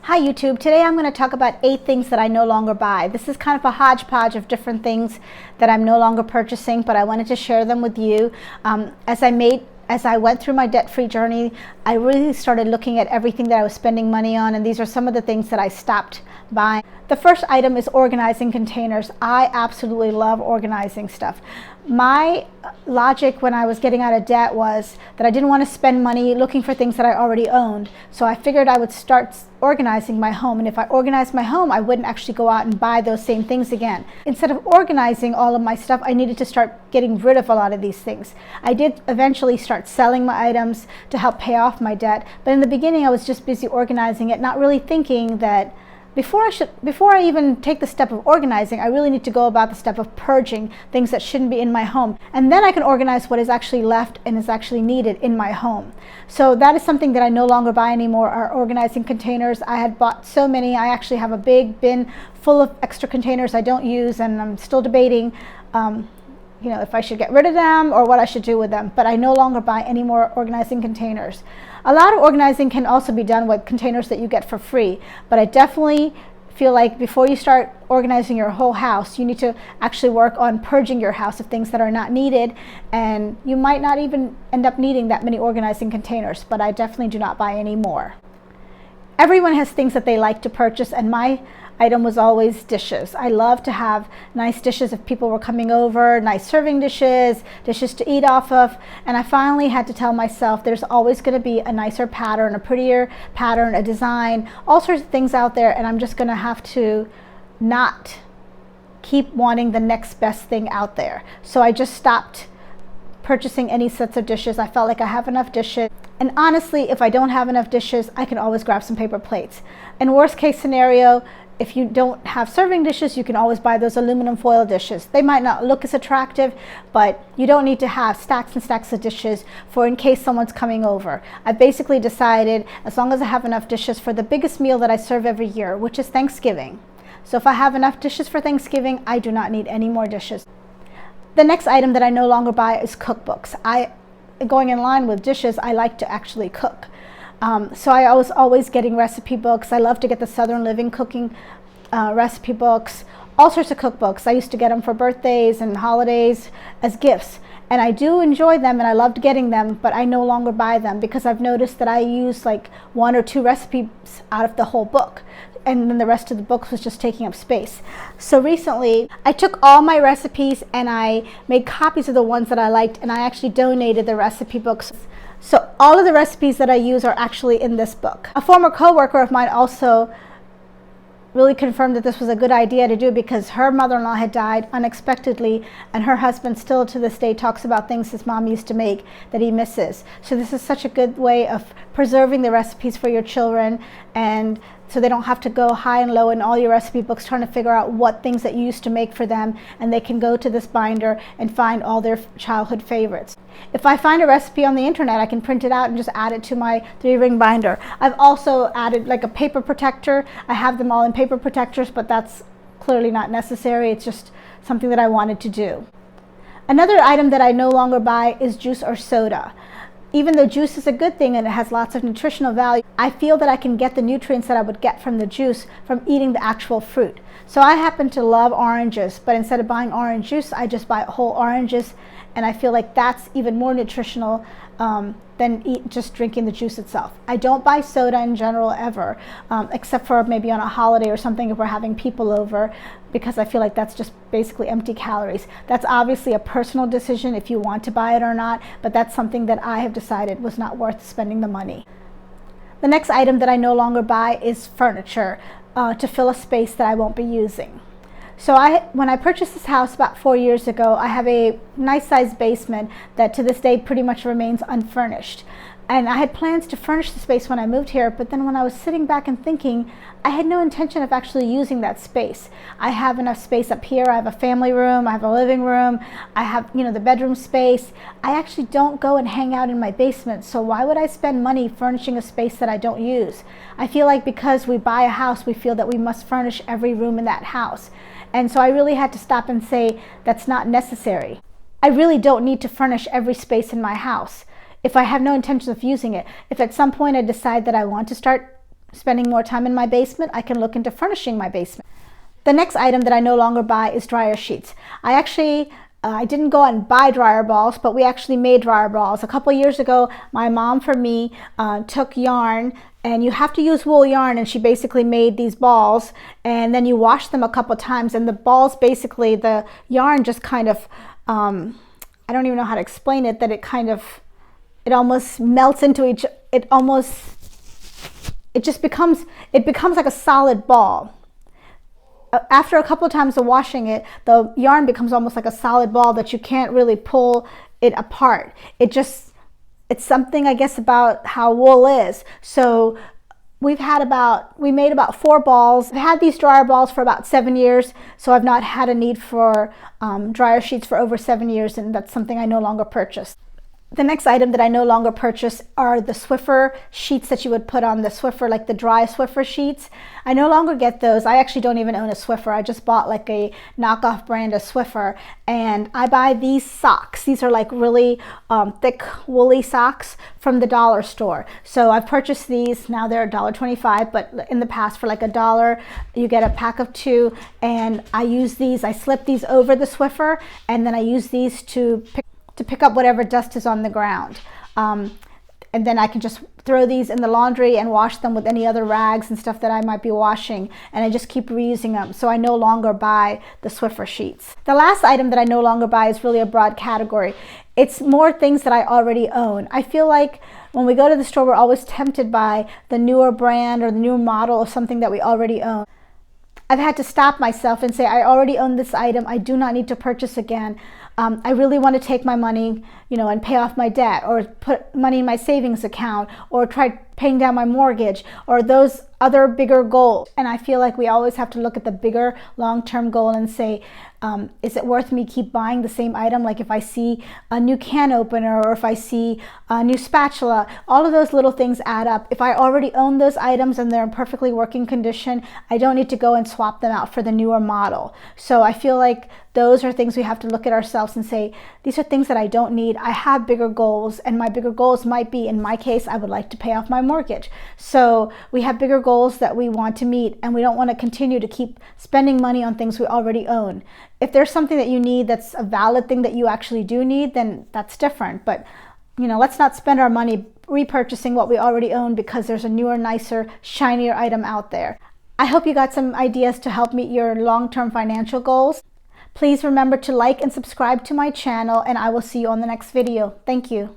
Hi YouTube, today I'm going to talk about 8 things that I no longer buy. This is kind of a hodgepodge of different things that I'm no longer purchasing, but I wanted to share them with you. As I went through my debt-free journey, I really started looking at everything that I was spending money on, and these are some of the things that I stopped buying. The first item is organizing containers. I absolutely love organizing stuff. My logic when I was getting out of debt was that I didn't want to spend money looking for things that I already owned. So I figured I would start organizing my home. And if I organized my home, I wouldn't actually go out and buy those same things again. Instead of organizing all of my stuff, I needed to start getting rid of a lot of these things. I did eventually start selling my items to help pay off my debt. But in the beginning, I was just busy organizing it, not really thinking that before I even take the step of organizing, I really need to go about the step of purging things that shouldn't be in my home. And then I can organize what is actually left and is actually needed in my home. So that is something that I no longer buy anymore, are organizing containers. I had bought so many. I actually have a big bin full of extra containers I don't use, and I'm still debating if I should get rid of them or what I should do with them. But I no longer buy any more organizing containers. A lot of organizing can also be done with containers that you get for free, but I definitely feel like before you start organizing your whole house, you need to actually work on purging your house of things that are not needed, and you might not even end up needing that many organizing containers, but I definitely do not buy any more. Everyone has things that they like to purchase, and my item was always dishes. I love to have nice dishes if people were coming over, nice serving dishes, dishes to eat off of, and I finally had to tell myself there's always going to be a nicer pattern, a prettier pattern, a design, all sorts of things out there, and I'm just going to have to not keep wanting the next best thing out there. So I just stopped purchasing any sets of dishes. I felt like I have enough dishes. And honestly, if I don't have enough dishes, I can always grab some paper plates. In worst case scenario, if you don't have serving dishes, you can always buy those aluminum foil dishes. They might not look as attractive, but you don't need to have stacks and stacks of dishes for in case someone's coming over. I basically decided as long as I have enough dishes for the biggest meal that I serve every year, which is Thanksgiving. So if I have enough dishes for Thanksgiving, I do not need any more dishes. The next item that I no longer buy is cookbooks. Going in line with dishes, I like to actually cook. So I was always getting recipe books. I love to get the Southern Living cooking recipe books, all sorts of cookbooks. I used to get them for birthdays and holidays as gifts. And I do enjoy them, and I loved getting them, but I no longer buy them because I've noticed that I use like 1 or 2 recipes out of the whole book, and then the rest of the book was just taking up space. So recently, I took all my recipes and I made copies of the ones that I liked, and I actually donated the recipe books. So all of the recipes that I use are actually in this book. A former coworker of mine also really confirmed that this was a good idea to do because her mother-in-law had died unexpectedly, and her husband still to this day talks about things his mom used to make that he misses. So this is such a good way of preserving the recipes for your children, and so they don't have to go high and low in all your recipe books trying to figure out what things that you used to make for them, and they can go to this binder and find all their childhood favorites. If I find a recipe on the internet, I can print it out and just add it to my 3-ring binder. I've also added like a paper protector. I have them all in paper protectors, but that's clearly not necessary. It's just something that I wanted to do. Another item that I no longer buy is juice or soda. Even though juice is a good thing and it has lots of nutritional value, I feel that I can get the nutrients that I would get from the juice from eating the actual fruit. So I happen to love oranges, but instead of buying orange juice, I just buy whole oranges, and I feel like that's even more nutritional than just drinking the juice itself. I don't buy soda in general ever, except for maybe on a holiday or something if we're having people over, because I feel like that's just basically empty calories. That's obviously a personal decision if you want to buy it or not, but that's something that I have decided was not worth spending the money. The next item that I no longer buy is furniture to fill a space that I won't be using. So when I purchased this house about 4 years ago, I have a nice sized basement that to this day pretty much remains unfurnished. And I had plans to furnish the space when I moved here, but then when I was sitting back and thinking, I had no intention of actually using that space. I have enough space up here. I have a family room, I have a living room, I have, the bedroom space. I actually don't go and hang out in my basement, so why would I spend money furnishing a space that I don't use? I feel like because we buy a house, we feel that we must furnish every room in that house. And so I really had to stop and say, that's not necessary. I really don't need to furnish every space in my house if I have no intention of using it. If at some point I decide that I want to start spending more time in my basement, I can look into furnishing my basement. The next item that I no longer buy is dryer sheets. I didn't go out and buy dryer balls, but we actually made dryer balls. A couple years ago, my mom for me took yarn, and you have to use wool yarn, and she basically made these balls, and then you wash them a couple times, and the balls, basically the yarn just kind of, I don't even know how to explain it, that it almost melts into it becomes like a solid ball. After a couple of times of washing it, the yarn becomes almost like a solid ball that you can't really pull it apart. It's something, I guess, about how wool is. So we made about 4 balls. I've had these dryer balls for about 7 years, so I've not had a need for dryer sheets for over 7 years, and that's something I no longer purchase. The next item that I no longer purchase are the Swiffer sheets that you would put on the Swiffer, like the dry Swiffer sheets. I no longer get those. I actually don't even own a Swiffer. I just bought like a knockoff brand of Swiffer, and I buy these socks. These are like really thick woolly socks from the dollar store. So I've purchased these. Now they're $1.25, but in the past for like $1 you get a pack of 2, and I use these. I slip these over the Swiffer, and then I use these to pick up whatever dust is on the ground. And then I can just throw these in the laundry and wash them with any other rags and stuff that I might be washing, and I just keep reusing them. So I no longer buy the Swiffer sheets. The last item that I no longer buy is really a broad category. It's more things that I already own. I feel like when we go to the store, we're always tempted by the newer brand or the newer model of something that we already own. I've had to stop myself and say, I already own this item. I do not need to purchase again. I really want to take my money, and pay off my debt, or put money in my savings account, or try paying down my mortgage, or those other bigger goals. And I feel like we always have to look at the bigger long-term goal and say, is it worth me keep buying the same item? Like if I see a new can opener, or if I see a new spatula, all of those little things add up. If I already own those items and they're in perfectly working condition, I don't need to go and swap them out for the newer model. So I feel like those are things we have to look at ourselves and say, these are things that I don't need. I have bigger goals, and my bigger goals might be, in my case, I would like to pay off my mortgage. So we have bigger goals that we want to meet, and we don't want to continue to keep spending money on things we already own. If there's something that you need that's a valid thing that you actually do need, then that's different. But let's not spend our money repurchasing what we already own because there's a newer, nicer, shinier item out there. I hope you got some ideas to help meet your long-term financial goals. Please remember to like and subscribe to my channel, and I will see you on the next video. Thank you.